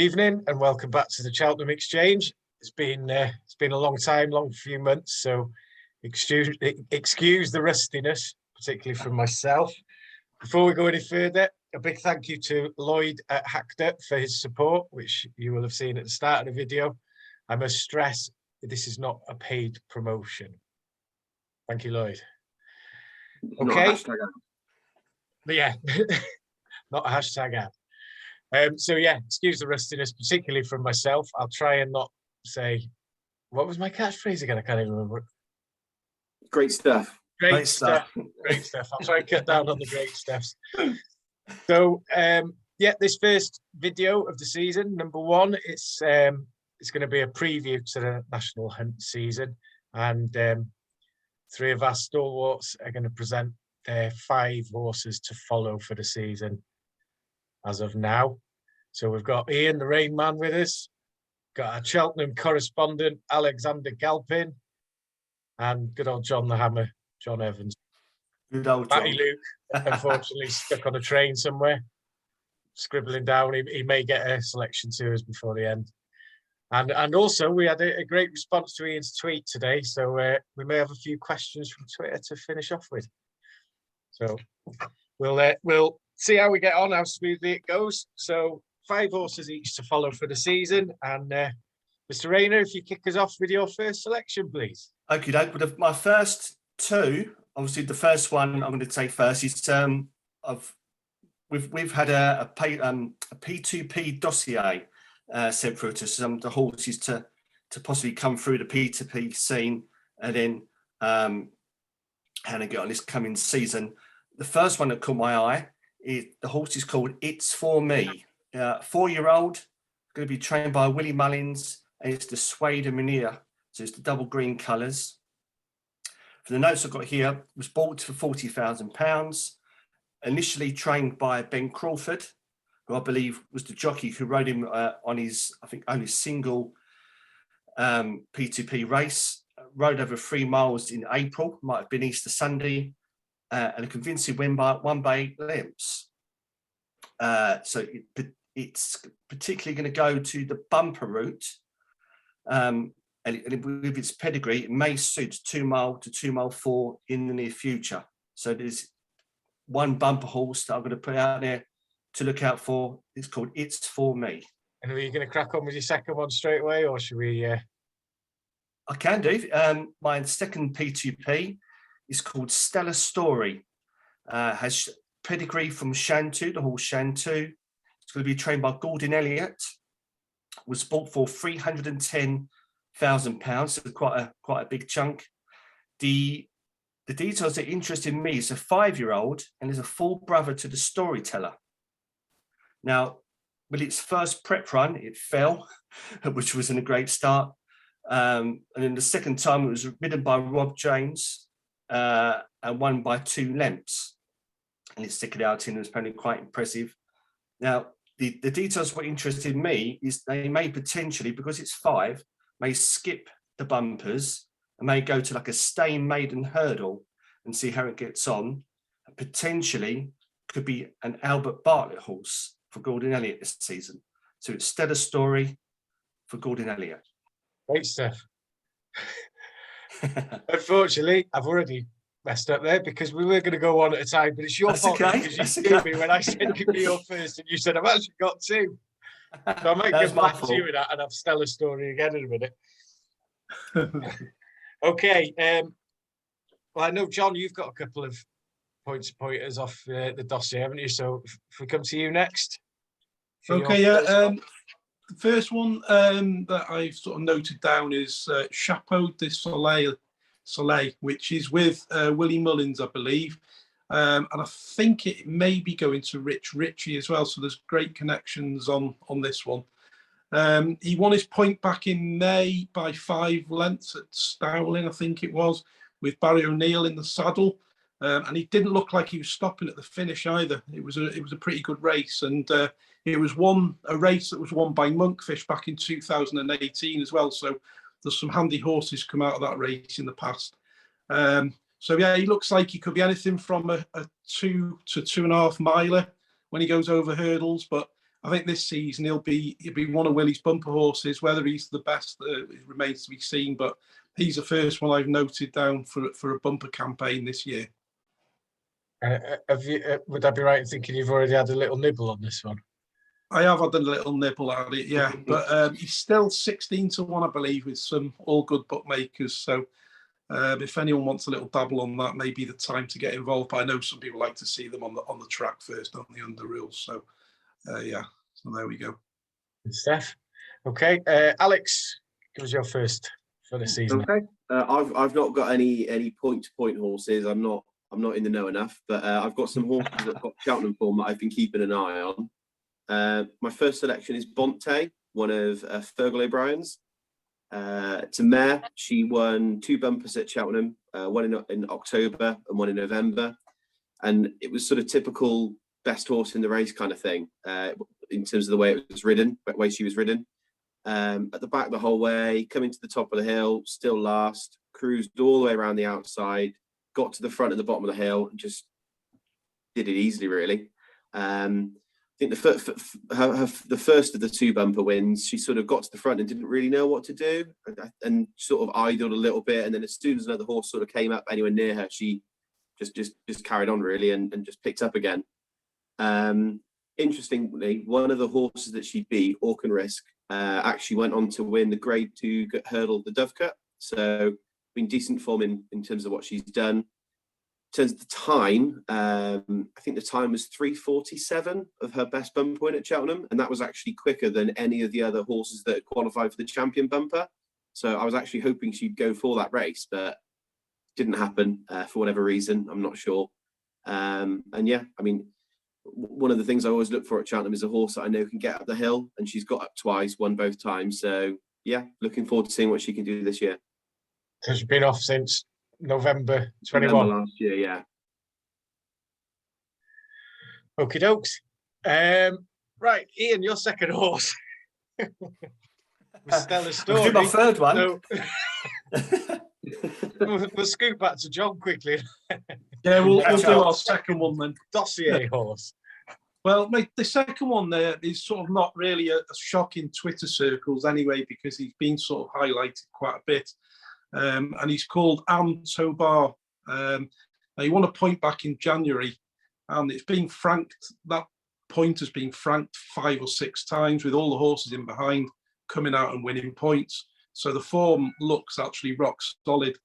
evening and welcome back to the Cheltenham Exchange. It's been a long time, long few months, so excuse the rustiness, particularly from myself. Before we go any further, a big thank you to Lloyd at Hacked for his support, which you will have seen at the start of the video. I must stress that this is not a paid promotion. Thank you, Lloyd. Okay. Yeah, not a hashtag ad. So yeah, excuse the rustiness, particularly from myself. I'll try and not say, what was my catchphrase again? I can't even remember. Great stuff. Great stuff. Great stuff. I'll try and cut down on the great stuffs. So yeah, this first video of the season, number one, it's going to be a preview to the National Hunt season, and three of our stalwarts are going to present their 5 horses to follow for the season as of now. So we've got Ian, the Rain Man, with us, got our Cheltenham correspondent, Alexander Galpin, and good old John the Hammer, John Evans. Good old John. Matty Luke, unfortunately, stuck on a train somewhere, scribbling down. He may get a selection to us before the end. And also, we had a great response to Ian's tweet today, so we may have a few questions from Twitter to finish off with. So we'll see how we get on, how smoothly it goes. So 5 horses each to follow for the season. And Mr. Rayner, if you kick us off with your first selection, please. Okay, but my first 2, obviously the first one I'm going to take first is we've had a P2P dossier sent through to some of the horses to possibly come through the P2P scene and then how to get on this coming season. The first one that caught my eye is the horse is called It's For Me. 4-year-old, going to be trained by Willie Mullins, and it's the Suede and Mania, so it's the double green colours. For the notes I've got here, it was bought for £40,000, initially trained by Ben Crawford, who I believe was the jockey who rode him on his, I think, only single P2P race. Rode over 3 miles in April, might have been Easter Sunday, and a convincing win by 1 by 8 lengths. So it's particularly going to go to the bumper route, and with its pedigree, it may suit 2 mile to 2 mile 4 in the near future. So there's one bumper horse that I'm going to put out there to look out for. It's called It's For Me. And are you going to crack on with your second one straight away, or should we? I can do. My second P2P is called Stellar Story. Has pedigree from Shantou, the horse Shantou. It's going to be trained by Gordon Elliott. Was bought for £310,000, so quite a big chunk. The details that interest me is a 5-year-old and is a full brother to the Storyteller. Now, with its first prep run, it fell, which wasn't a great start. And then the second time, it was ridden by Rob James and won by 2 lengths. And its second outing was apparently quite impressive. Now, the details what interested me is they may potentially, because it's 5, may skip the bumpers and may go to like a staying maiden hurdle and see how it gets on. And potentially could be an Albert Bartlett horse for Gordon Elliott this season. So it's Stellar Story for Gordon Elliott. Great stuff. Unfortunately, I've already messed up there because we were going to go on at a time, but it's your fault because you threw me when I said give me your first, and you said I've actually got 2. So I might give back to you with that and have Stellar Story again in a minute. Okay. Well, I know, John, you've got a couple of pointers off the dossier, haven't you? So if we come to you next. Okay, yeah. The first one that I've sort of noted down is Chapeau de Soleil, which is with Willie Mullins, I believe. And I think it may be going to Rich Ritchie as well. So there's great connections on this one. He won his point back in May by 5 lengths at Stowling, I think it was, with Barry O'Neill in the saddle. And he didn't look like he was stopping at the finish either. It was a pretty good race. And it was a race that was won by Monkfish back in 2018 as well. So there's some handy horses come out of that race in the past. So yeah, he looks like he could be anything from a 2 to 2.5 miler when he goes over hurdles, but I think this season he'll be one of Willie's bumper horses. Whether he's the best remains to be seen, but he's the first one I've noted down for a bumper campaign this year. Would I be right in thinking you've already had a little nibble on this one? I have had a little nibble at it, yeah, but he's still 16 to 1, I believe, with some all good bookmakers. So if anyone wants a little dabble on that, maybe the time to get involved. But I know some people like to see them on the track first, don't they, under rules? So yeah, so there we go. Good stuff. Okay, Alex, give us your first for the season. Okay. I've not got any point-to-point horses. I'm not in the know enough, but I've got some horses that've got Cheltenham form that I've been keeping an eye on. My first selection is Bonntay, one of Fergal O'Brien's. It's a mare. She won 2 bumpers at Cheltenham, one in October and one in November. And it was sort of typical best horse in the race kind of thing, in terms of the way it was ridden, the way she was ridden. At the back the whole way, coming to the top of the hill, still last, cruised all the way around the outside, got to the front and the bottom of the hill, and just did it easily, really. I think the first of the 2 bumper wins, she sort of got to the front and didn't really know what to do, and sort of idled a little bit. And then as soon as another horse sort of came up anywhere near her, she just carried on really and just picked up again. Interestingly, one of the horses that she beat, Orcan Risk, actually went on to win the Grade 2 hurdle, the Dove Cup. So been decent form in terms of what she's done. In terms of the time, I think the time was 3:47 of her best bumper win at Cheltenham, and that was actually quicker than any of the other horses that had qualified for the champion bumper. So I was actually hoping she'd go for that race, but didn't happen for whatever reason. I'm not sure. And yeah, I mean, one of the things I always look for at Cheltenham is a horse that I know can get up the hill, and she's got up twice, won both times. So yeah, looking forward to seeing what she can do this year. So she's been off since November 21. November last year, yeah. Okie dokes. Right, Ian, your second horse. Stellar story. I'll do my third one. So, we'll scoot back to John quickly. Yeah, we'll do our second one then. Dossier horse. Well, mate, the second one there is sort of not really a shock in Twitter circles anyway, because he's been sort of highlighted quite a bit. And he's called Ante-Post. Now he won a point back in January, and it's been franked. That point has been franked 5 or 6 times, with all the horses in behind coming out and winning points. So the form looks actually rock solid.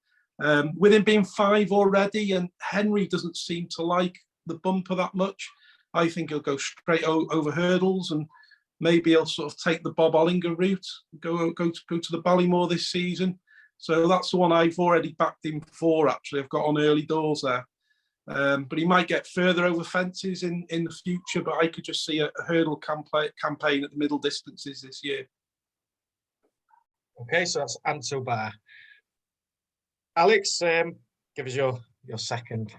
With him being 5 already, and Henry doesn't seem to like the bumper that much, I think he'll go straight over hurdles, and maybe he'll sort of take the Bob Ollinger route, go to the Ballymore this season. So that's the one I've already backed him for, actually. I've got on early doors there. But he might get further over fences in the future, but I could just see a hurdle campaign at the middle distances this year. Okay, so that's Ante-Post. Alex, give us your second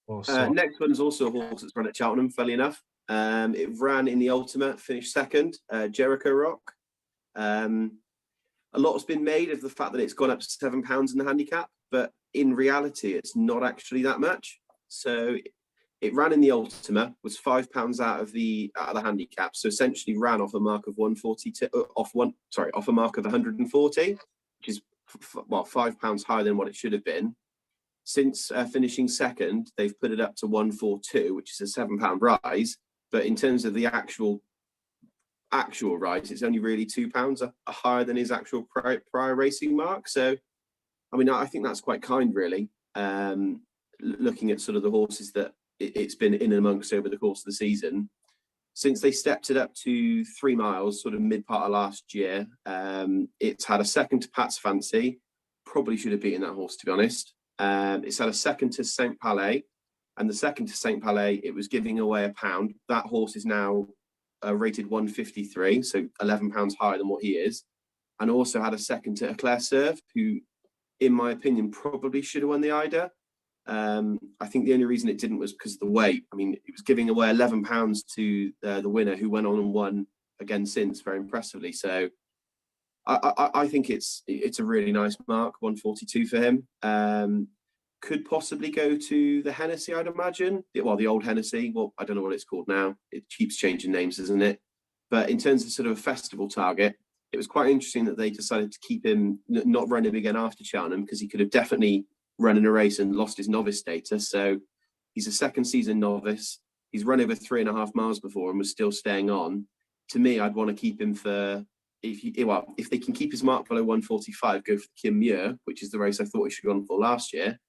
horse. Next one's also a horse that's run at Cheltenham, funnily enough. It ran in the Ultimate, finished second, Gericault Roque. A lot's been made of the fact that it's gone up to £7 in the handicap, but in reality, it's not actually that much. So it ran in the Ultima, was £5 out of the handicap. So essentially ran off a mark of 142, off a mark of 140, which is £5 higher than what it should have been. Since finishing second, they've put it up to 142, which is a £7 rise. But in terms of the actual rise, it's only really £2 higher than his actual prior racing mark. So, I mean, I think that's quite kind, really. Looking at sort of the horses that it's been in and amongst over the course of the season, since they stepped it up to 3 miles, sort of mid part of last year, it's had a second to Pat's Fancy. Probably should have beaten that horse, to be honest. It's had a second to St. Palais, and the second to St. Palais, it was giving away £1. That horse is now rated 153, so £11 higher than what he is, and also had a second to Eclair Serve, who, in my opinion, probably should have won the Ida. I think the only reason it didn't was because of the weight. I mean, it was giving away £11 to the winner, who went on and won again since very impressively. So I think it's a really nice mark, 142 for him. Could possibly go to the Hennessy, I'd imagine. Well, the old Hennessy. Well, I don't know what it's called now. It keeps changing names, isn't it? But in terms of sort of a festival target, it was quite interesting that they decided to keep him, not run him again after Cheltenham, because he could have definitely run in a race and lost his novice status. So he's a second season novice. He's run over 3.5 miles before and was still staying on. To me, I'd want to keep him for, if they can keep his mark below 145, go for the Kim Muir, which is the race I thought he should have gone for last year.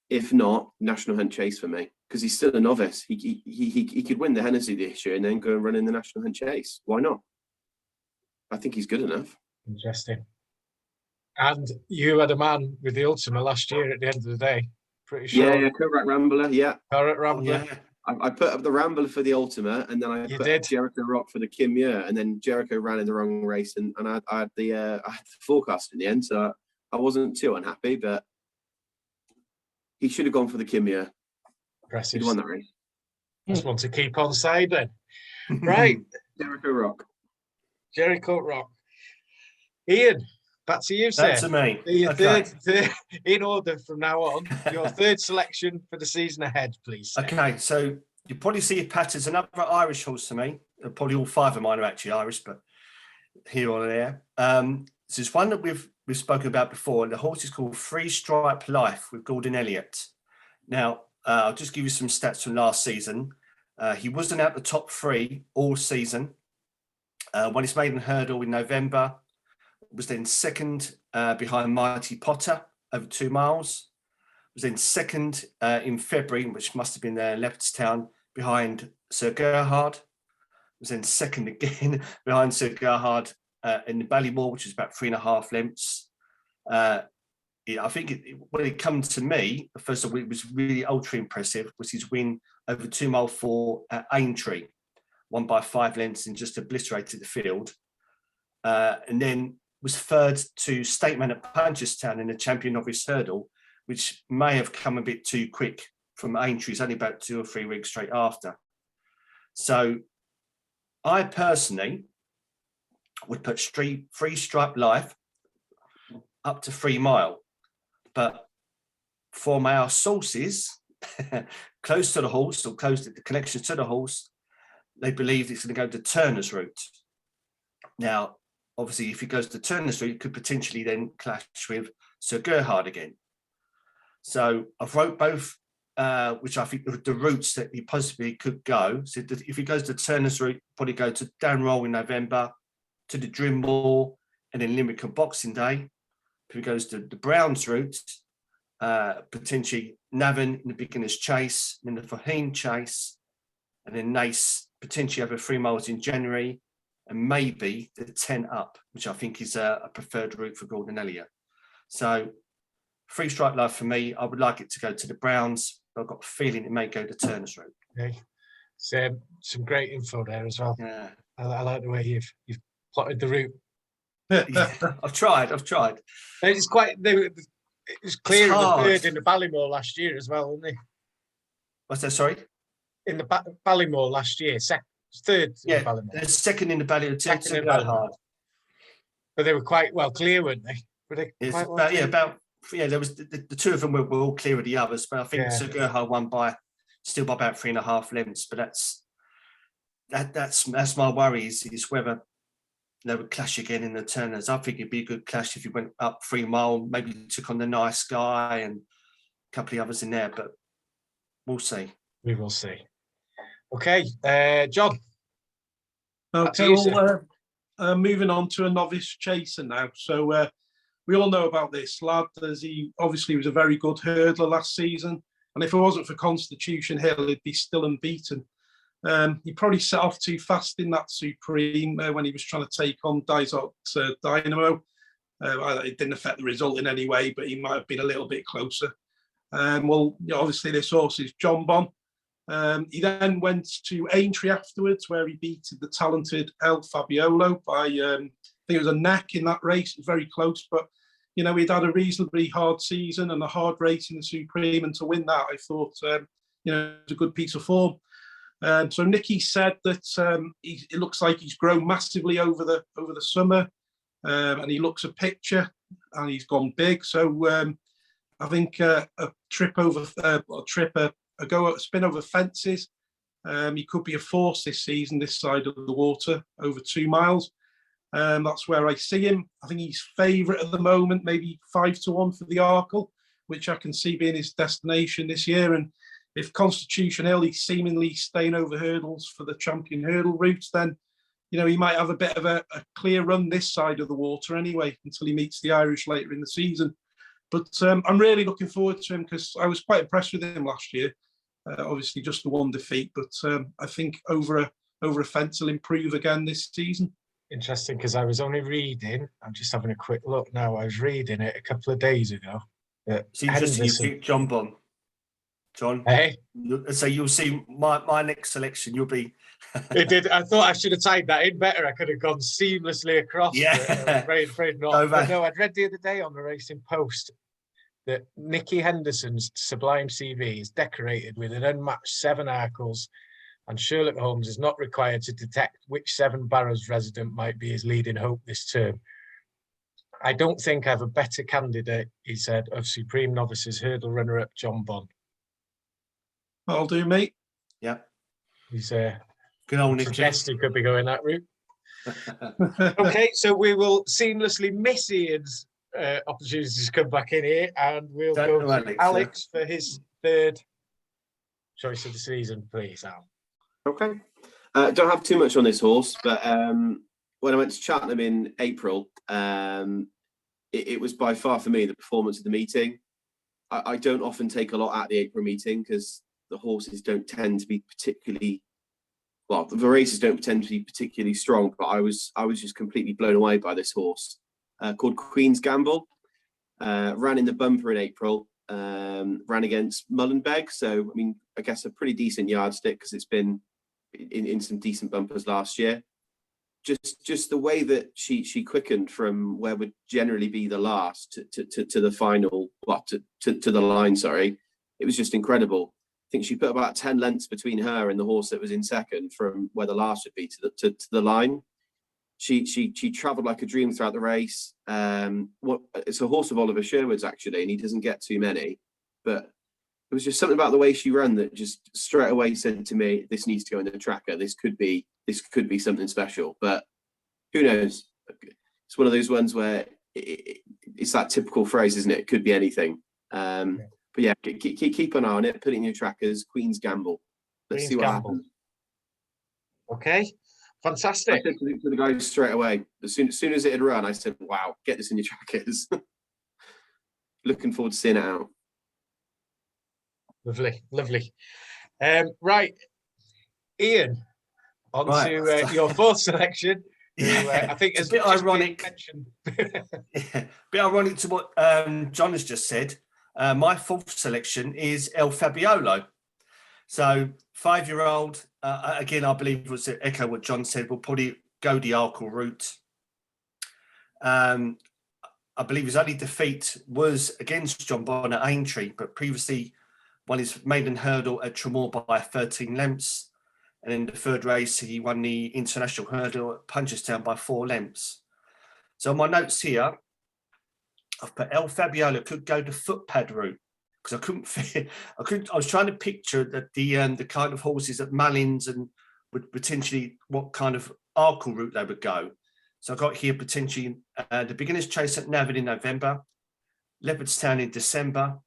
If not, National Hunt Chase for me, because he's still a novice. He could win the Hennessy this year and then go and run in the National Hunt Chase. Why not? I think he's good enough. Interesting. And you had a man with the Ultima last year at the end of the day. Pretty sure. Yeah, Correct Rambler, yeah. Correct Rambler. Yeah. I put up the Rambler for the Ultima, and then I You put did. Gericault Roque for the Kim Muir, and then Gericault ran in the wrong race, and I had the forecast in the end, so I wasn't too unhappy, but he should have gone for the Kim Muir. Impressive. He'd won that race. Just want to keep on side then. Right. Gericault Roque. Gericault Roque. Ian, back to you, sir. Back to me. Your Okay. third, in order from now on, your third selection for the season ahead, please. Sir. Okay, so you probably see Epatante, another Irish horse to me. Probably all 5 of mine are actually Irish, but here or there. This is one that we've spoken about before. The horse is called Free Stripe Life with Gordon Elliott. Now, I'll just give you some stats from last season. He wasn't out the top 3 all season. Won his maiden hurdle in November. Was then second behind Mighty Potter over 2 miles. Was then second in February, which must have been there, Leopardstown, behind Sir Gerhard. Was then second again behind Sir Gerhard in the Ballymore, which is about 3.5 lengths. I think when it comes to me, first of all, it was really ultra impressive, was his win over 2 mile 4 at Aintree, won by 5 lengths and just obliterated the field. And then was third to Stateman at Punchestown in the Champion Novice Hurdle, which may have come a bit too quick from Aintree. It's only about 2 or 3 weeks straight after. So I personally would put Free Stripe Life up to 3 mile. But from our sources, close to the horse or close to the connections to the horse, they believe it's going to go to Turner's route. Now, obviously, if he goes to Turner's route, it could potentially then clash with Sir Gerhard again. So I've wrote both, which I think are the routes that he possibly could go. So if he goes to Turner's route, probably go to Downroll in November, to the Drimble, and then Limerick on Boxing Day. If he goes to the Browns route, potentially Navan in the Beginner's Chase, then the Faheen Chase, and then Nace potentially over 3 miles in January, and maybe the 10 up, which I think is a preferred route for Gordon Elliott. So Free Stripe Life for me, I would like it to go to the Browns, but I've got a feeling it may go to Turner's route. Okay. So, some great info there as well. Yeah. I like the way you've plotted the route. Yeah, I've tried. It's quite. It was clear in the hard. third in the Ballymore last year as well, wasn't it? What's that? Sorry. In the Ballymore last year, third. Yeah, in the Ballymore. they're second in the Ballymore. Second in Hard. Ballymore. But they were quite well clear, weren't they? Were they It's quite well about clear? there was the 2 of them were all clear of the others, but I think Yeah. Sir Gerhard won by about 3.5 lengths. But that's my worry is whether they would clash again in the Turners. I think it'd be a good clash if you went up 3 mile, maybe took on the Nice Guy and a couple of others in there, but we'll see. We will see. Okay, John. Okay, well, moving on to a novice chaser now. So we all know about this lad, as he obviously was a very good hurdler last season. And if it wasn't for Constitution Hill, he'd be still unbeaten. He probably set off too fast in that Supreme when he was trying to take on Dysart Dynamo. It didn't affect the result in any way, but he might have been a little bit closer. Obviously this horse is Jonbon. He then went to Aintree afterwards, where he beat the talented El Fabiolo by, I think it was a neck in that race. It was very close, but he'd had a reasonably hard season and a hard race in the Supreme, and to win that, I thought, it was a good piece of form. So Nicky said that it looks like he's grown massively over the summer, and he looks a picture, and he's gone big. So I think a spin over fences He could be a force this season, this side of the water, over 2 miles. That's where I see him. I think he's favourite at the moment, maybe 5-1 for the Arkle, which I can see being his destination this year. And if Constitution Hill, he's seemingly staying over hurdles for the champion hurdle routes, then, you know, he might have a bit of a clear run this side of the water anyway, until he meets the Irish later in the season. But I'm really looking forward to him because I was quite impressed with him last year. Obviously, just the one defeat, but I think over a fence he'll improve again this season. Interesting, because I was only reading, I'm just having a quick look now, I was reading it a couple of days ago. It's interesting you picked Jonbon, John. Hey? So you'll see my next selection, you'll be... It did. I thought I should have tied that in better. I could have gone seamlessly across. Yeah. I was afraid not. But no, I'd read the other day on the Racing Post that Nicky Henderson's sublime CV is decorated with an unmatched 7 Arkles, and Sherlock Holmes is not required to detect which 7 Barrows resident might be his leading hope this term. I don't think I have a better candidate, he said, of Supreme Novices hurdle runner-up Jonbon. I'll do, mate. Yeah. He's good old Nicky. suggest he could be going that route. Okay, so we will seamlessly miss Ian's opportunities to come back in here, and we'll go to Alex for his 3rd choice of the season, please, Al. Okay. Don't have too much on this horse, but when I went to Cheltenham in April, it was by far for me the performance of the meeting. I don't often take a lot at the April meeting because the horses don't tend to be particularly, well, the races don't tend to be particularly strong, but I was just completely blown away by this horse called Queen's Gamble. Ran in the bumper in April, ran against Mullenbeg. So, I mean, I guess a pretty decent yardstick because it's been in some decent bumpers last year. Just the way that she quickened from where would generally be the last to the final, well, to the line, sorry. It was just incredible. I think she put about 10 lengths between her and the horse that was in second from where the last would be to the line. She travelled like a dream throughout the race. It's a horse of Oliver Sherwood's actually, and he doesn't get too many. But it was just something about the way she ran that just straight away said to me, "This needs to go in the tracker. This could be something special." But who knows? It's one of those ones where it's that typical phrase, isn't it? It could be anything. But yeah, keep an eye on it. Put it in your trackers. Queen's Gamble. Let's see what happens. Okay, fantastic. I said to the guys straight away, as soon as it had run, I said, "Wow, get this in your trackers." Looking forward to seeing it out. Lovely, lovely. Right, Ian, on to your 4th selection. Yeah, I think it's a bit ironic. Yeah, bit ironic to what John has just said. My 4th selection is El Fabiolo. So 5-year-old, again, I believe was to echo what John said, will probably go the Arkle route. I believe his only defeat was against Jonbon at Aintree, but previously won his maiden hurdle at Tremor by 13 lengths. And in the 3rd race, he won the international hurdle at Punchestown by 4 lengths. So on my notes here, I've put El Fabiolo could go the footpad route because I was trying to picture the kind of horses that Mullins and would potentially what kind of Arkle route they would go. So I got here potentially the beginner's chase at Navan in November, Leopardstown in December,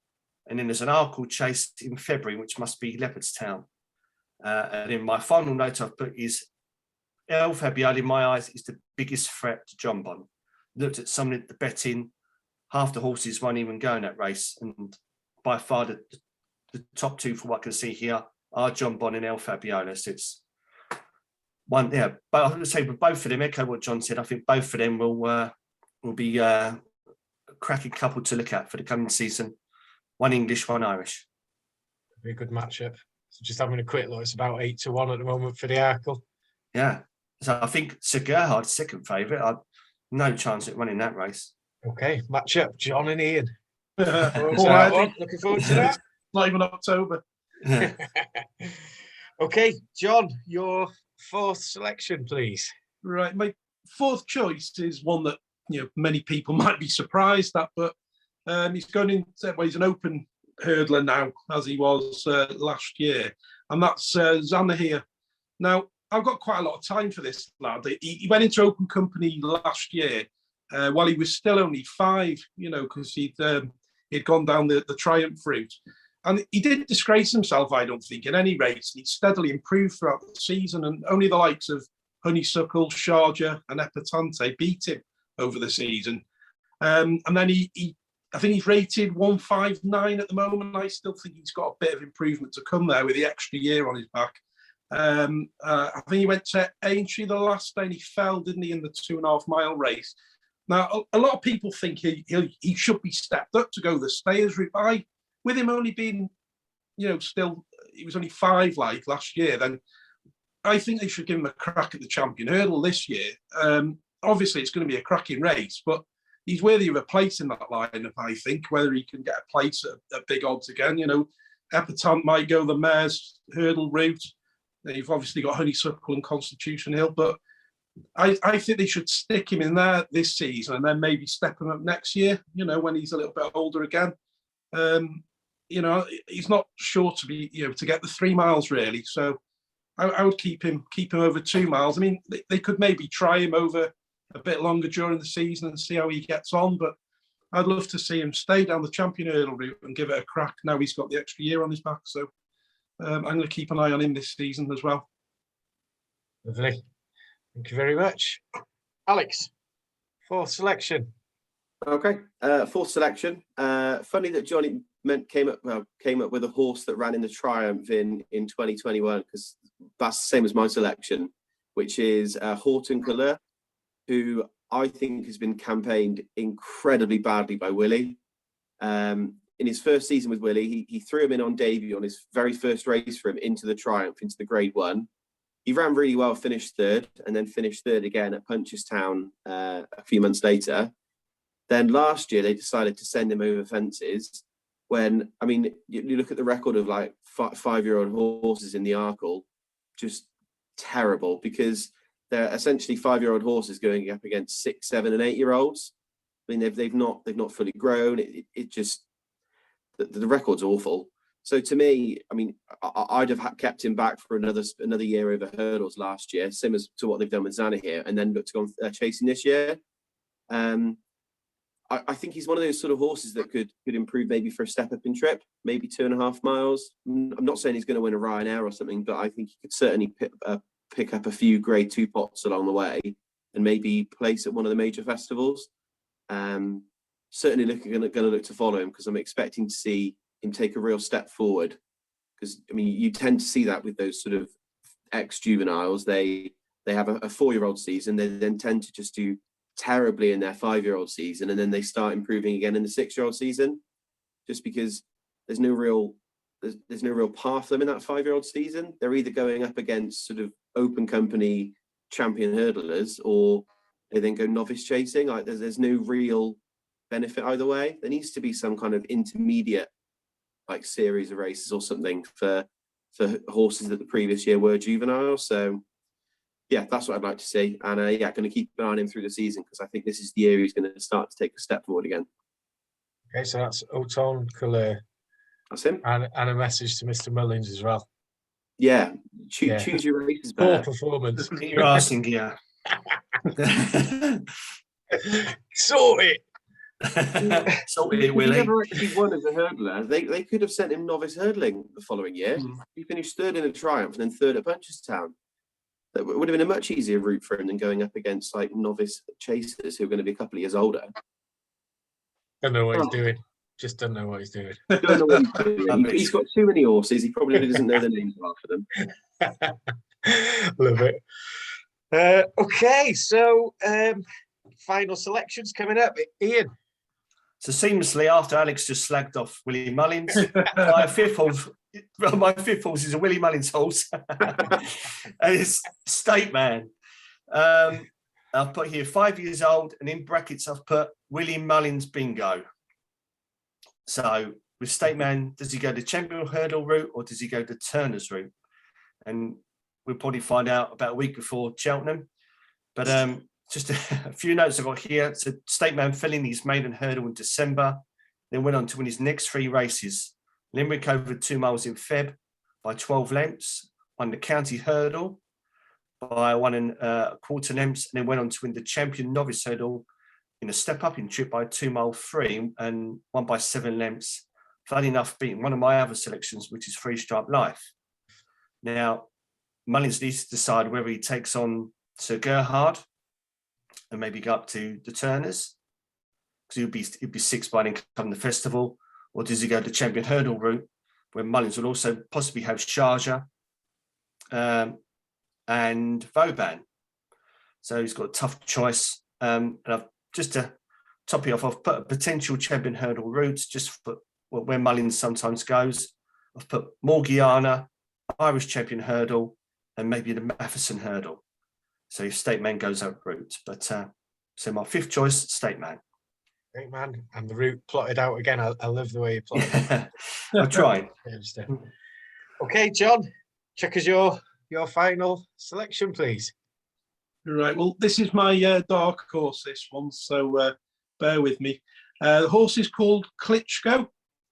and then there's an Arkle chase in February, which must be Leopardstown. And then my final note I've put is El Fabiolo, in my eyes, is the biggest threat to Jonbon. Looked at some of the betting, half the horses won't even go in that race. And by far the top 2 for what I can see here are Jonbon and El Fabiolo. So it's one, yeah. But I would say with both of them, echo what John said, I think both of them will be a cracking couple to look at for the coming season. One English, one Irish. Be a good matchup. So just having a quick look, it's about 8-1 at the moment for the Arkle. Yeah. So I think Sir Gerhard's second favourite. No chance at winning that race. Okay, matchup, John and Ian. Looking forward to that. Not even October. Okay, John, your 4th selection, please. Right, my 4th choice is one that many people might be surprised at, but he's going into, well, he's an open hurdler now, as he was last year. and that's Zanahiyr. Now, I've got quite a lot of time for this lad. He went into open company last year while he was still only 5, because he'd gone down the Triumph route. And he didn't disgrace himself, I don't think, in any race. He steadily improved throughout the season, and only the likes of Honeysuckle, Sharjah, and Epatante beat him over the season. And then I think he's rated 159 at the moment. I still think he's got a bit of improvement to come there with the extra year on his back. I think he went to Aintree the last day and he fell, didn't he, in the 2.5 mile race. Now, a lot of people think he should be stepped up to go the stayers route. With him only being, still, he was only 5 like last year, then I think they should give him a crack at the champion hurdle this year. Obviously, it's going to be a cracking race, but he's worthy of a place in that lineup, I think, whether he can get a place at big odds again. Epatante might go the mare's hurdle route. You've obviously got Honeysuckle and Constitution Hill, but I think they should stick him in there this season and then maybe step him up next year, when he's a little bit older again. He's not sure to be, to get the 3 miles really. So I would keep him over 2 miles. I mean, they could maybe try him over a bit longer during the season and see how he gets on, but I'd love to see him stay down the champion hurdle route and give it a crack. Now he's got the extra year on his back. So I'm going to keep an eye on him this season as well. Lovely. Thank you very much. Alex, 4th selection. Okay, 4th selection. Funny that Johnny came up with a horse that ran in the Triumph in 2021, because that's the same as my selection, which is Haut and Couleurs, who I think has been campaigned incredibly badly by Willie. In his first season with Willie, he threw him in on debut on his very first race for him into the Triumph, into the Grade 1. He ran really well, finished 3rd, and then finished 3rd again at Punchestown a few months later. Then last year, they decided to send him over fences when, I mean, you look at the record of like 5-year-old horses in the Arkle, just terrible, because they're essentially 5-year-old horses going up against 6, 7 and 8-year-olds. I mean, they've not fully grown. It just, the record's awful. So to me, I mean, I'd have kept him back for another year over hurdles last year, similar to what they've done with Zanahiyr, and then looked to go chasing this year. I think he's one of those sort of horses that could improve maybe for a step up in trip, maybe 2.5 miles. I'm not saying he's going to win a Ryanair or something, but I think he could certainly pick up a few Grade 2 pots along the way and maybe place at one of the major festivals. Certainly going to look to follow him, because I'm expecting to see him take a real step forward. Because I mean, you tend to see that with those sort of ex-juveniles. They have a 4-year-old season, they then tend to just do terribly in their 5-year-old season, and then they start improving again in the 6-year-old season, just because there's no real path for them in that 5-year-old season. They're either going up against sort of open company champion hurdlers, or they then go novice chasing. Like there's no real benefit either way. There needs to be some kind of intermediate like series of races or something for horses that the previous year were juvenile. So yeah, that's what I'd like to see. And going to keep an eye on him through the season, because I think this is the year he's going to start to take a step forward again. Okay, so that's Haut and Couleurs. That's him. And a message to Mr. Mullins as well. Yeah, choose your races Poor better. performance. You're asking, yeah. Sort it. Sort it, He Willie. never actually won as a hurdler. They could have sent him novice hurdling the following year. He finished 3rd in a Triumph and then 3rd at Punchestown. That would have been a much easier route for him than going up against like novice chasers who are going to be a couple of years older. Don't know what he's doing. Just don't know what he's doing. Don't know what he's doing. He's got too many horses. He probably doesn't know the names of half of them. Love it. Okay, so final selections coming up. Ian. So seamlessly, after Alex just slagged off Willie Mullins, my fifth horse is a Willie Mullins horse. And it's State Man. I've put here 5 years old, and in brackets I've put Willie Mullins bingo. So with State Man, does he go the champion hurdle route or does he go the Turner's route? And we'll probably find out about a week before Cheltenham. But just a few notes I've got here. So State Man fell in his maiden hurdle in December, then went on to win his next 3 races. Limerick over 2 miles in Feb, by 12 lengths, won the county hurdle by 1.25 lengths, and then went on to win the champion novice hurdle in a step-up-in trip by 2 mile free and won by 7 lengths, funny enough beating one of my other selections, which is Free Stripe Life. Now, Mullins needs to decide whether he takes on Sir Gerhard and maybe go up to the Turners, because he'd be 6 by then come the festival, or does he go the champion hurdle route, where Mullins will also possibly have Sharjah and Vauban. So he's got a tough choice. And I've just to top it off, I've put a potential champion hurdle route just for where Mullins sometimes goes. I've put Morgiana, Irish champion hurdle, and maybe the Matheson hurdle. So if State Man goes that route. But so my 5th choice, State Man. Great man. And the route plotted out again. I love the way you plotted it. I'll try. Okay, John, check us your final selection, please. Right, well, this is my dark horse, this one, so bear with me. The horse is called Klitschko,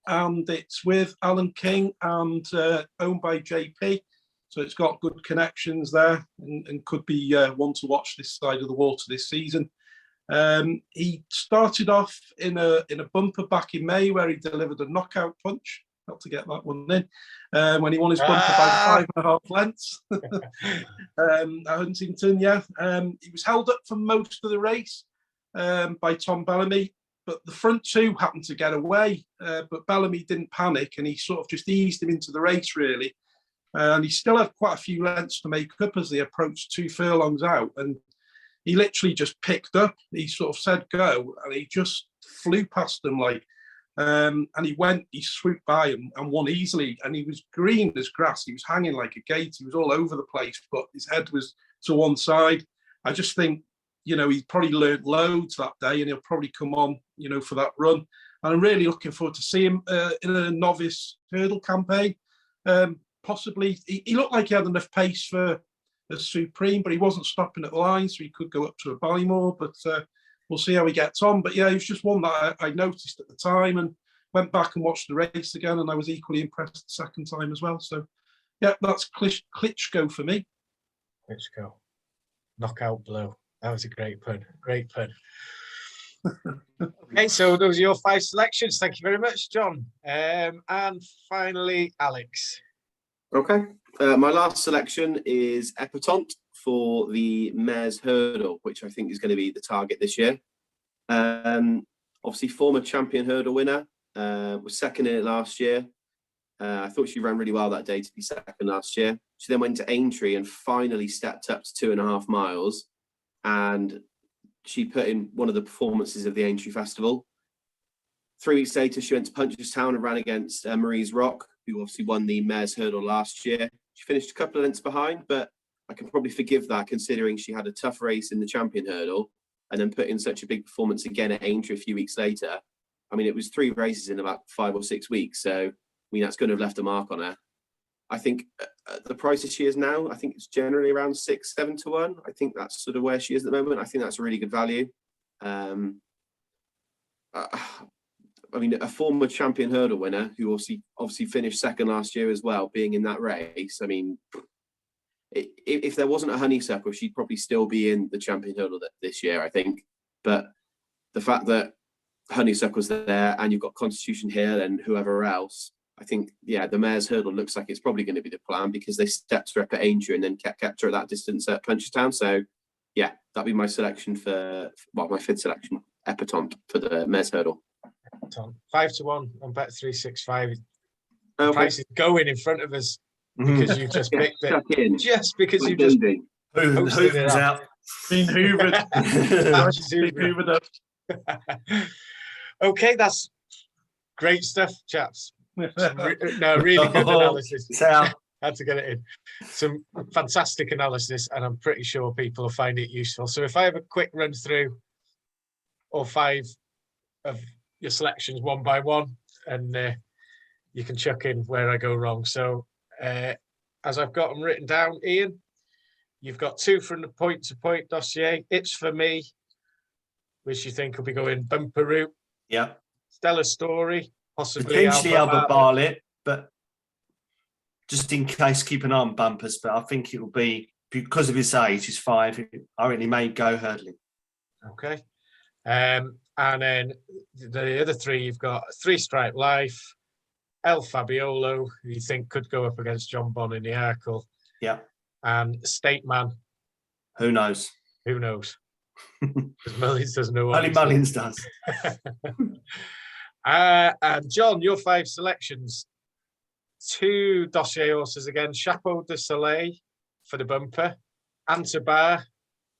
and it's with Alan King and owned by JP. So it's got good connections there and could be one to watch this side of the water this season. He started off in a bumper back in May where he delivered a knockout punch, not to get that one in, when he won his bumper by 5.5 lengths at Huntington. He was held up for most of the race by Tom Bellamy, but the front 2 happened to get away, but Bellamy didn't panic and he sort of just eased him into the race, really. And he still had quite a few lengths to make up as they approached 2 furlongs out, and he literally just picked up. He sort of said go, and he just flew past them and he swooped by and won easily. And he was green as grass. He was hanging like a gate. He was all over the place, but his head was to one side. I just think, he probably learned loads that day, and he'll probably come on, for that run. And I'm really looking forward to see him in a novice hurdle campaign. Possibly, he looked like he had enough pace for a Supreme, but he wasn't stopping at the line, so he could go up to a Ballymore, but we'll see how he gets on. But yeah, he was just one that I noticed at the time and went back and watched the race again, and I was equally impressed the second time as well. So yeah, that's Klitschko for me. Klitschko. Knockout blow. That was a great pun. Great pun. Okay, so those are your 5 selections. Thank you very much, John. And finally, Alex. Okay. My last selection is Epatante for the Mares Hurdle, which I think is going to be the target this year. Obviously, former champion hurdle winner, was second in it last year. I thought she ran really well that day to be second last year. She then went to Aintree and finally stepped up to 2.5 miles. And she put in one of the performances of the Aintree Festival. 3 weeks later, she went to Punchestown and ran against Marie's Roque, who obviously won the Mares Hurdle last year. She finished a couple of lengths behind, but I can probably forgive that considering she had a tough race in the champion hurdle and then put in such a big performance again at Aintree a few weeks later. I mean, it was 3 races in about 5 or 6 weeks. So, I mean, that's going to have left a mark on her. I think the price she is now, I think it's generally around 6-7 to 1. I think that's sort of where she is at the moment. I think that's a really good value. I mean, a former champion hurdle winner who obviously finished second last year as well, being in that race. I mean, if there wasn't a honeysuckle, she'd probably still be in the champion hurdle this year, I think. But the fact that honeysuckle's there and you've got Constitution Hill and whoever else, I think, yeah, the Mares Hurdle looks like it's probably going to be the plan because they stepped her up at Aintree and then kept her at that distance at Punchestown. So, yeah, that'd be my selection my 5th selection, Epatante for the Mares Hurdle. 5 to 1 on Bet365. The Okay. price is going in front of us because you've just picked it. Just because you just Hoover's out. Been hoovered. Hoovered up. Okay, that's great stuff, chaps. Really good analysis. Had to get it in. Some fantastic analysis, and I'm pretty sure people will find it useful. So if I have a quick run through all 5 of your selections one by one, and you can chuck in where I go wrong. So as I've got them written down, Ian, you've got 2 from the point to point dossier. It's for me, which you think will be going bumper route. Yeah. Stella Story, possibly potentially Albert Bartlett, but just in case, keep an eye on Bumpers, but I think it will be, because of his age, he's 5, I reckon he may go hurdling. Okay. And then the other 3, you've got 3 Stripe Life, El Fabiolo, who you think could go up against Jonbon in the Arkle. Yeah. And State Man. Who knows? Who knows? Because Mullins doesn't know. Only Mullins does. And John, your 5 selections. 2 dossier horses again. Chapeau de Soleil for the bumper. Tobar,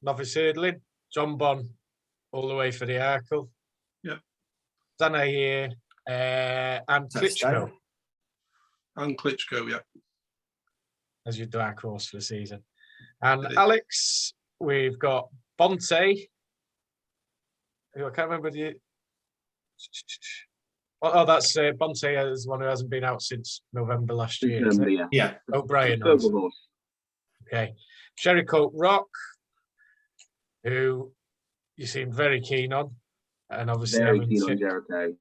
novice hurdling. Jonbon, all the way for the Arkle. Yeah. Zanahiyr and Klitschko. And Klitschko, yeah. As your dark horse for the season. And Alex, we've got Bonntay, who I can't remember the... Oh, that's Bonntay is one who hasn't been out since November last year. Yeah. O'Brien. Okay. Gericault Roque, who you seem very keen on, and obviously Very keen on Gericault.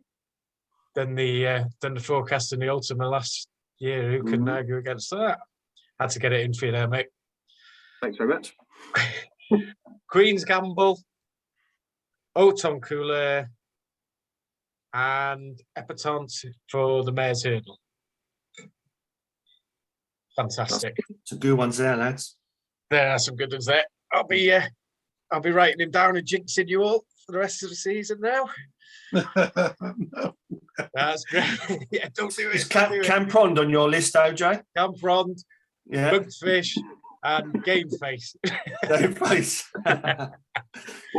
done the forecast in the Ultima last year. Who couldn't argue against that? Had to get it in for you there, mate. Thanks very much. Queen's Gamble, Haut on Couleurs, and Epatante for the Mare's Hurdle. Fantastic. Some good ones there, lads. There are some good ones there. I'll be writing him down and jinxing you all for the rest of the season now. No. That's great. Yeah, don't do it. Is Camprond on your list, OJ? Camprond, Yeah. Bunkfish, and Game Face. Game Face. What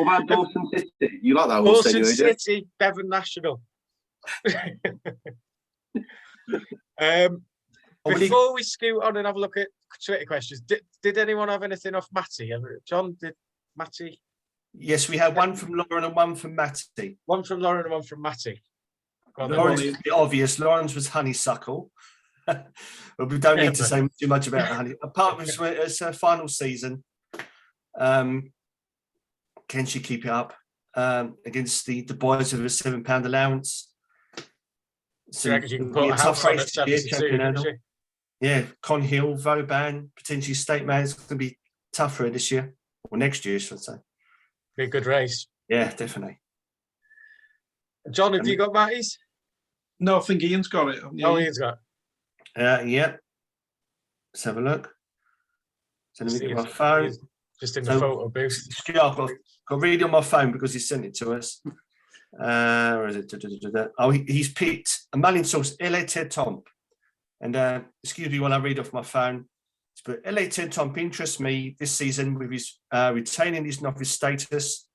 about Dawson City? You like that horse? Dawson anyway, City, Devon National. Before we scoot on and have a look at Twitter questions, did anyone have anything off Matty? John, did Matty? Yes, we had one from Lauren and one from Matty. One from Lauren and one from Matty. Lauren's was obvious. Lauren's was honeysuckle. But we don't need to say too much about honey. Apart from it's her final season. Can she keep it up against the boys with a £7 allowance? So you can put a tough race this year, Champion. Yeah, Con Hill, Vauban, potentially State Man. It's going to be tougher this year, or next year, I should say. Be a good race. Yeah, definitely. John, have you got Matty's? No, I think Ian's got it. Yeah. Oh, Ian's got it. Yeah. Let's have a look. So let me get my phone. Just in the photo booth. Yeah, I've got to read it on my phone because he sent it to us. Where is it? Oh, he's picked a Malin source, LA Tomp. And excuse me while I read off my phone. But LA Tomp interests me this season with his retaining his novice status.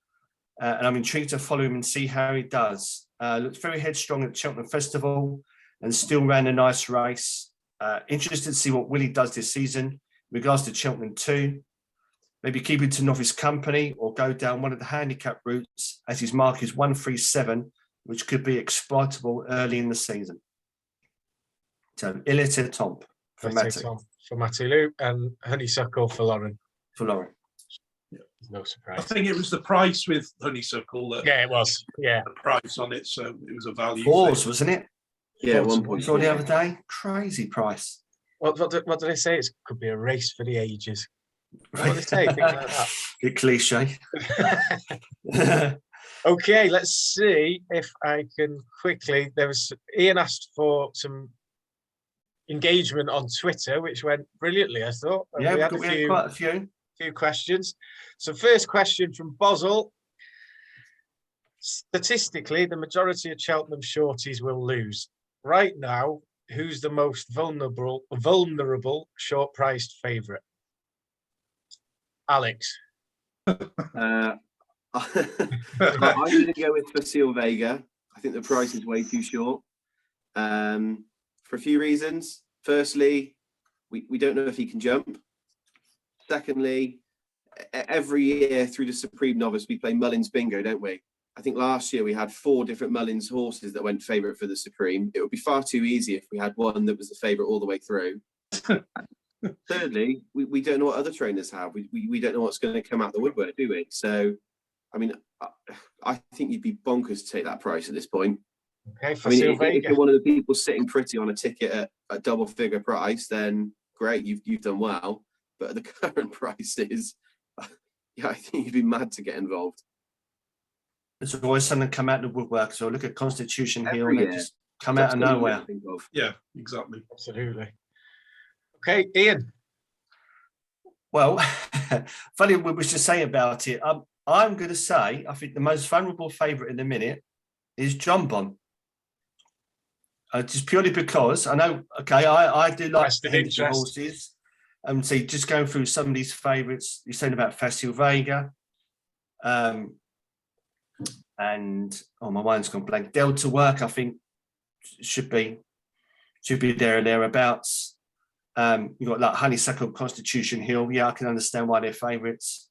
And I'm intrigued to follow him and see how he does. Looks very headstrong at the Cheltenham Festival and still ran a nice race. Interested to see what Willie does this season in regards to Cheltenham 2. Maybe keep it to novice company or go down one of the handicap routes as his mark is 137, which could be exploitable early in the season. So, Ilete Tomp for Matty. For Matty Lou and Honeysuckle for Lauren. For Lauren. Yeah. No surprise. I think it was the price with Honeysuckle. Yeah, it was. Yeah. The price on it, so it was a value. Fours, wasn't it? Yeah, 1 saw the other day. Crazy price. What did they say? It could be a race for the ages. What did they say? Things like that. Bit cliche. Okay, let's see if I can quickly. Ian asked for some engagement on Twitter, which went brilliantly, I thought. Yeah, we had quite a few questions. So first question from Boswell. Statistically, the majority of Cheltenham shorties will lose. Right now, who's the most vulnerable short-priced favourite? Alex. I'm going to go with Facile Vega. I think the price is way too short for a few reasons. Firstly, we don't know if he can jump. Secondly, every year through the Supreme Novice, we play Mullins Bingo, don't we? I think last year we had 4 different Mullins horses that went favourite for the Supreme. It would be far too easy if we had one that was the favourite all the way through. Thirdly, we don't know what other trainers have. We don't know what's going to come out the woodwork, do we? So, I mean, I think you'd be bonkers to take that price at this point. Okay, for I mean, Sylvega. if you're one of the people sitting pretty on a ticket at a double figure price, then great, you've done well. But at the current prices, yeah, I think you'd be mad to get involved. There's always something come out of the woodwork. So look at Constitution Hill, Every and they year. just come out of That's what you nowhere. think of. Yeah, exactly. Absolutely. Okay, Ian. Well, funny we was just saying about it. I'm going to say I think the most vulnerable favourite in the minute is Jonbon. Just purely because I know. Okay, I do like Vested Henderson interest. horses. See, just going through some of these favourites. You're saying about Sylvega, and my mind's gone blank. Delta Work, I think, should be there and thereabouts. You've got like Honeysuckle, Constitution Hill. Yeah, I can understand why they're favourites.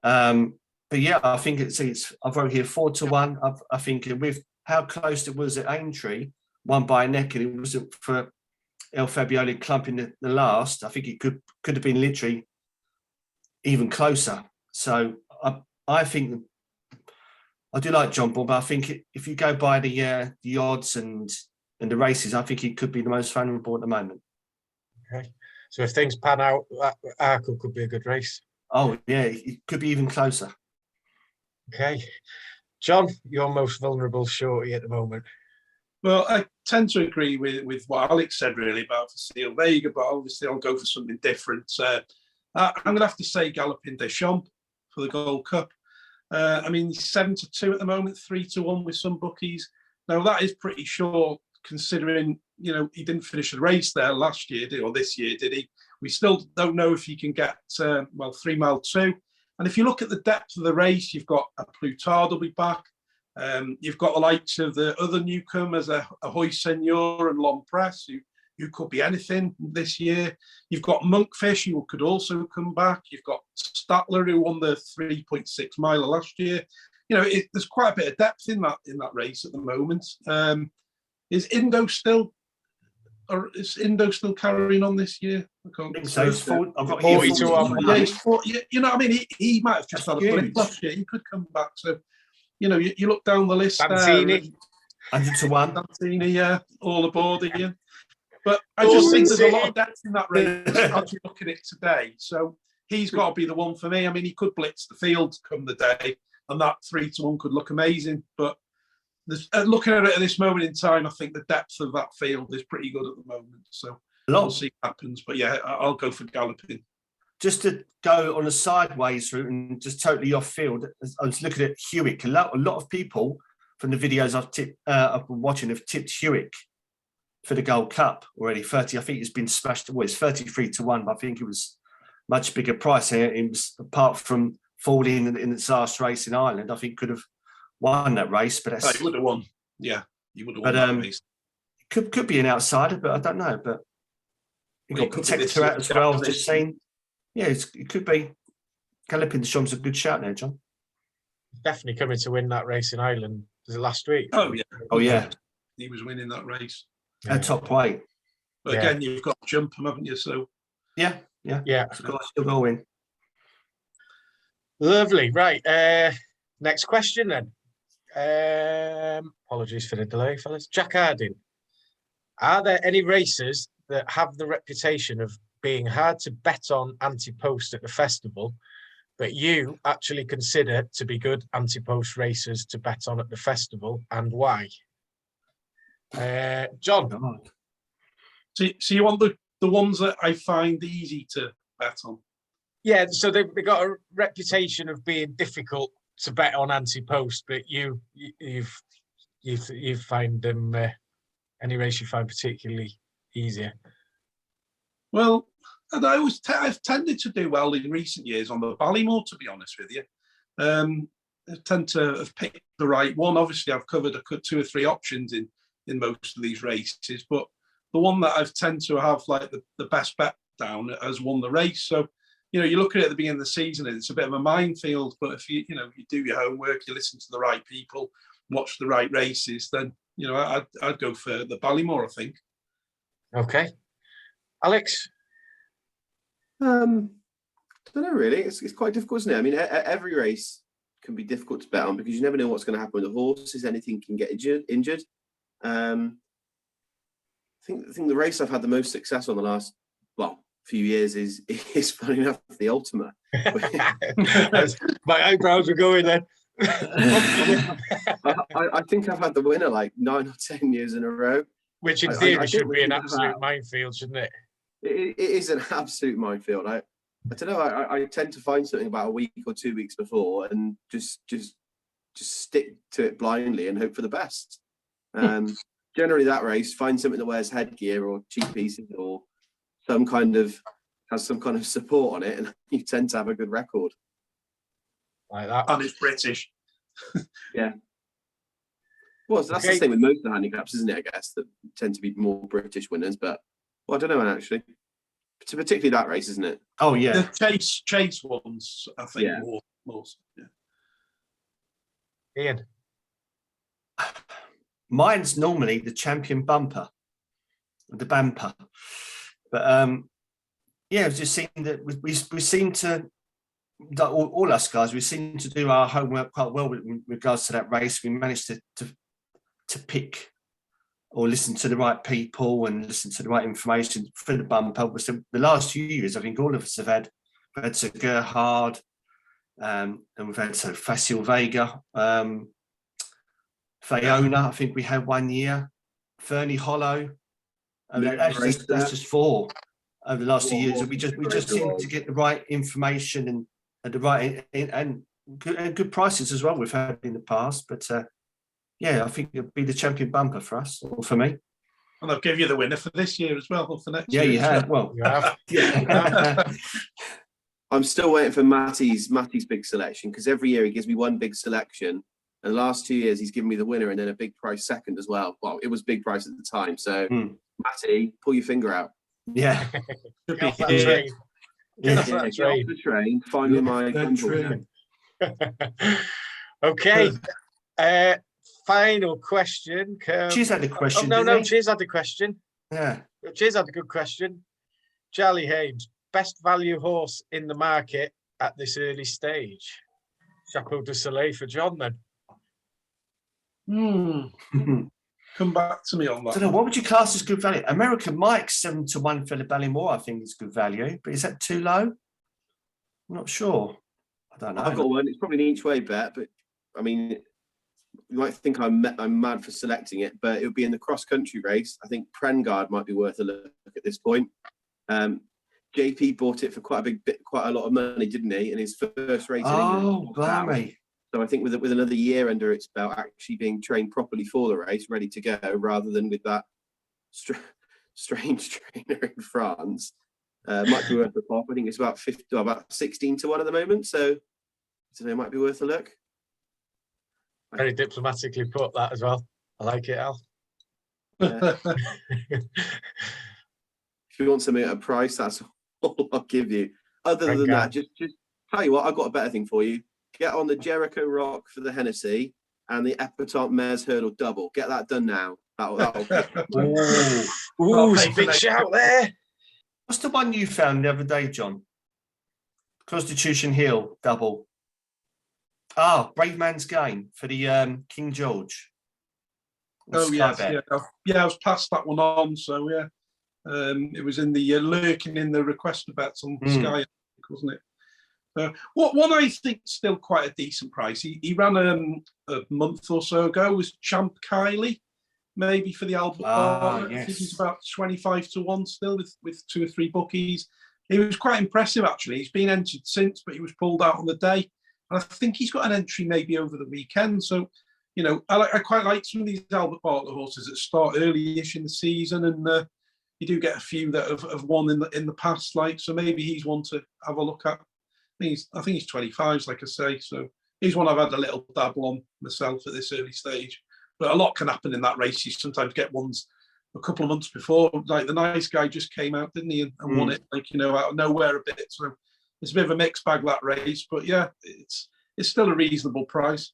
But yeah, I think it's. I've wrote here 4-1. I think with how close it was at Aintree, won by a neck, and it wasn't for El Fabiolo clumping the last. I think it could have been literally even closer. So I think I do like Jonbon, but I think if you go by the odds and the races, I think it could be the most vulnerable at the moment. Okay, so if things pan out, that Arkle could be a good race. Oh yeah, it could be even closer. Okay, John, your most vulnerable shorty at the moment. Well, I tend to agree with what Alex said really about Sylvega, but obviously I'll go for something different. I'm going to have to say Galpin des Champs for the Gold Cup. I mean, 7-2 at the moment, 3-1 with some bookies. Now that is pretty short, considering he didn't finish the race there last year, or this year, did he? We still don't know if he can get 3 mile 2. And if you look at the depth of the race, you've got a Plutard will be back. You've got the likes of the other newcomers, a Hoy Senior and Long Press, who could be anything this year. You've got Monkfish, who could also come back. You've got Statler, who won the 3.6 miler last year. There's quite a bit of depth in that race at the moment. Is Indo still carrying on this year? I think so. I've got 40-1. Yeah, he's 40. I mean, he might have just had a blip last year. He could come back. So, you look down the list Santini. there. 100-1. Santini, yeah, all aboard again. But I just think there's a lot of depth in that race as you look at it today. So he's got to be the one for me. I mean, he could blitz the field come the day, and that 3-1 could look amazing. But looking at it at this moment in time, I think the depth of that field is pretty good at the moment. So we'll see what happens. But yeah, I'll go for Galpin. Just to go on a sideways route and just totally off field, I was looking at Hewick. A lot of people from the videos I've been watching have tipped Hewick for the Gold Cup already. 30, I think it's been smashed. Well, it's 33-1, but I think it was much bigger price. It was, apart from falling in its last race in Ireland, I think could have won that race. But he would have won. Yeah, he would have won that race. Could be an outsider, but I don't know. But you got Protector out as well. I've just seen. Yeah, it could be. Galpin des Champs a good shout there, John. Definitely coming to win that race in Ireland. Was it last week? Oh yeah. Oh yeah. He was winning that race. Top weight. But again, you've got to jump him, haven't you? So yeah. Still going. Lovely. Right. Next question then. Apologies for the delay, fellas. Jack Harding. Are there any races that have the reputation of being hard to bet on Ante-Post at the festival, but you actually consider to be good Ante-Post races to bet on at the festival, and why? John. So you want the ones that I find easy to bet on? Yeah, so they've got a reputation of being difficult to bet on Ante-Post, but you find them any race you find particularly easier. Well, I've tended to do well in recent years on the Ballymore, to be honest with you. I tend to have picked the right one. Obviously, I've covered 2 or 3 options in most of these races, but the one that I've tend to have like the best bet down has won the race. So, you look at it at the beginning of the season, and it's a bit of a minefield, but if you do your homework, you listen to the right people, watch the right races, then, I'd go for the Ballymore, I think. Okay. Alex? I don't know, really. It's quite difficult, isn't it? I mean, every race can be difficult to bet on because you never know what's going to happen with the horses. Anything can get injured. I think the race I've had the most success on the last few years is funny enough the Ultima. My eyebrows were going then. I think I've had the winner like 9 or 10 years in a row. Which in I theory don't should be really an think absolute that. minefield, shouldn't it? It is an absolute minefield. I don't know. I tend to find something about a week or 2 weeks before and just stick to it blindly and hope for the best. Generally, that race, find something that wears headgear or cheek pieces or has some kind of support on it, and you tend to have a good record. Like that. And it's British. Yeah. Well, that's the same with most of the handicaps, isn't it? I guess that tend to be more British winners, but I don't know actually. It's particularly that race, isn't it? Oh yeah, The chase ones, I think, more. Yeah. Ian. mine's normally the champion bumper, the bumper, but yeah, I've just seen that we seem to, all us guys, we seem to do our homework quite well with regards to that race. We managed to pick or listen to the right people and listen to the right information for the bumper. So the last few years, I think all of us have had Sir Gerhard, and we've had Sir Facile Vega, Fiona, I think we had 1 year, Fernie Hollow. That's just 4 over the last few years. We just seem to get the right information and the right and good prices as well we've had in the past. But yeah, I think it'll be the champion bumper for us, or for me. And I'll give you the winner for this year as well, or for next year. Yeah, you have. Well, You have. yeah. I'm still waiting for Matty's big selection, because every year he gives me one big selection. And the last 2 years he's given me the winner and then a big price second as well. Well, it was big price at the time. So Matty, pull your finger out. Yeah. Get off that train. Get off the train. Find me my train. Okay. Final question. She's had a question. Oh, no, Cheers had the question. Yeah. Cheers had a good question. Charlie Haynes, best value horse in the market at this early stage. Chapeau de Soleil for John then. Come back to me on that. I don't know, what would you class as good value? American Mike 7-1 for the Ballymore, I think is good value, but is that too low? I'm not sure. I don't know. I've got one. It's probably an each way bet, but I mean, you might think I'm mad for selecting it, but it would be in the cross country race. I think Prengard might be worth a look at this point. JP bought it for quite a lot of money, didn't he? In his first race. Oh, blimey. So I think with another year under its belt, actually being trained properly for the race, ready to go, rather than with that strange trainer in France, might be worth a pop. I think it's about 16-1 at the moment. So it might be worth a look. Very diplomatically put that as well. I like it, Al. Yeah. If you want something at a price, that's all I'll give you. Other than that, just tell you what, I've got a better thing for you. Get on the Gericault Roque for the Hennessy and the Epatante Mares Hurdle double. Get that done now. That'll Ooh, big shout there. What's the one you found the other day, John? Constitution Hill double. Brave Man's Game for the King George. Oh yes, yeah. I was past that one on, so yeah. It was in the lurking in the requester bets on Sky, wasn't it? What I think still quite a decent price. He ran a month or so ago was Champ Kylie, maybe for the Albert Bar. Yes. I think he's about 25-1 still with 2 or 3 bookies. He was quite impressive actually. He's been entered since, but he was pulled out on the day. And I think he's got an entry maybe over the weekend. So, you know, I quite like some of these Albert Bartlett horses that start early-ish in the season, and you do get a few that have won in the past. Like, so maybe he's one to have a look at. I think he's 25, like I say. So he's one I've had a little dabble on myself at this early stage. But a lot can happen in that race. You sometimes get ones a couple of months before. Like the Nice Guy just came out, didn't he, and won it, like, you know, out of nowhere a bit. So it's a bit of a mixed bag, that race. But yeah, it's still a reasonable price.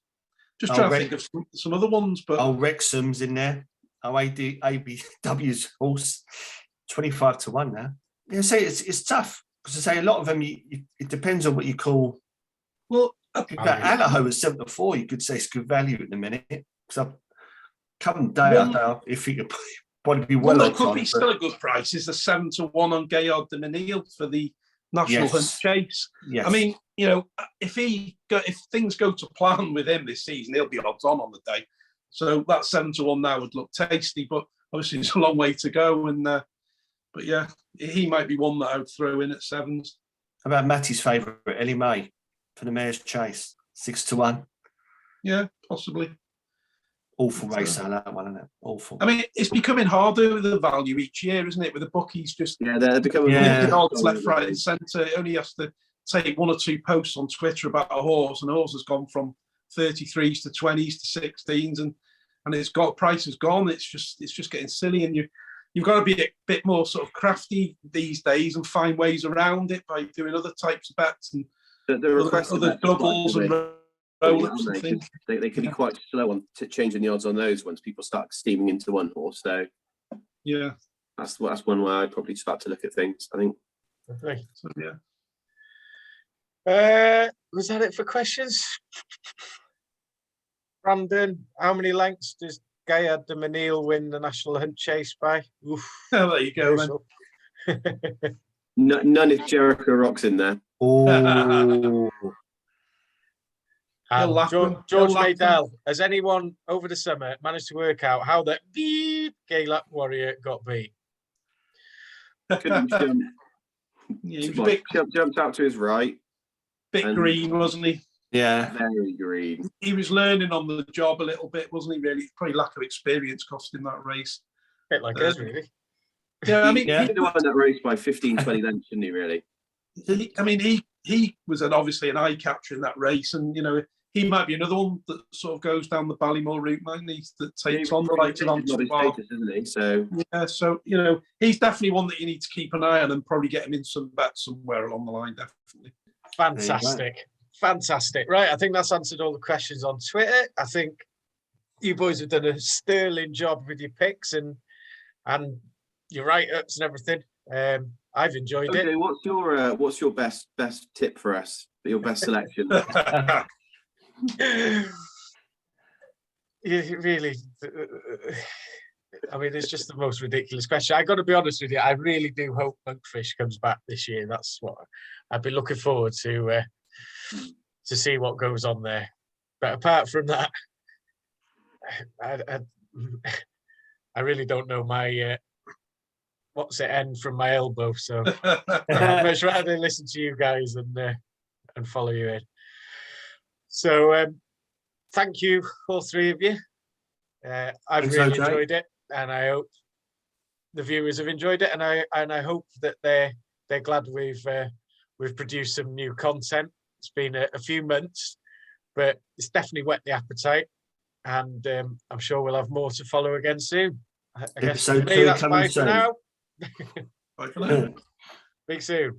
Just trying to think of some other ones. But Wrexham's in there. ABW's horse, 25-1 now. Yeah, say it's tough. Because I say a lot of them, it depends on what you call. Well, Alaho at 7-4, you could say it's good value at the minute. Because Come day if you could want to be well One on that could be time. still a good price is the 7-1 on Gaillard de Menil for the National Hunt Chase. Yes. I mean, if things go to plan with him this season, he'll be odds on the day. So that 7-1 now would look tasty, but obviously it's a long way to go. And but yeah, he might be one that I would throw in at sevens. How about Matty's favourite, Ellie May, for the Mayor's Chase, 6-1. Yeah, possibly. Awful race, that one, isn't it? Awful. I mean, it's becoming harder with the value each year, isn't it? With the bookies just they're becoming odds left, right, and centre. It only has to take 1 or 2 posts on Twitter about a horse, and a horse has gone from 33s to 20s to 16s, and it's got price has gone. It's just getting silly, and you've got to be a bit more sort of crafty these days and find ways around it by doing other types of bets and other doubles and roll-ups and things. They can be quite slow on changing the odds on those once people start steaming into one horse. So yeah, that's one way I'd probably start to look at things, I think. Okay. So, yeah. Was that it for questions? Brandon, how many lengths does Gaillard de Menil win the National Hunt Chase by? Oof. Oh, there you go, then. None if Gericault rocks in there. Oh. And He'll George laugh Maydell, has anyone over the summer managed to work out how the beep Gaillard Warrior got beat? Couldn't jump. Yeah, he was Jumped out to his right. bit green, wasn't he? Yeah. Very green. He was learning on the job a little bit, wasn't he? Really, probably lack of experience cost him that race. Bit like us, really. Yeah, I mean, he could have won that race by 15, 20 lengths, shouldn't he? Really? He was obviously an eye catcher in that race, and he might be another one that sort of goes down the Ballymore route, mightn't he? That takes on the likes of Ante-Post, isn't he? So yeah, so he's definitely one that you need to keep an eye on and probably get him in some bets somewhere along the line. Definitely. Fantastic. Right, I think that's answered all the questions on Twitter. I think you boys have done a sterling job with your picks and your write-ups and everything. I've enjoyed it. Okay, what's your best tip for us? Your best selection? Really, I mean, it's just the most ridiculous question. I got to be honest with you. I really do hope Monkfish comes back this year. That's what I've been looking forward to see what goes on there. But apart from that, I really don't know my what's it end from my elbow. So I'd much rather listen to you guys and follow you in. So thank you, all three of you. I've really enjoyed it, and I hope the viewers have enjoyed it, and I hope that they're glad we've produced some new content. It's been a few months, but it's definitely whet the appetite, and I'm sure we'll have more to follow again soon. I guess for me, that's bye for now. Bye for now. Speak soon.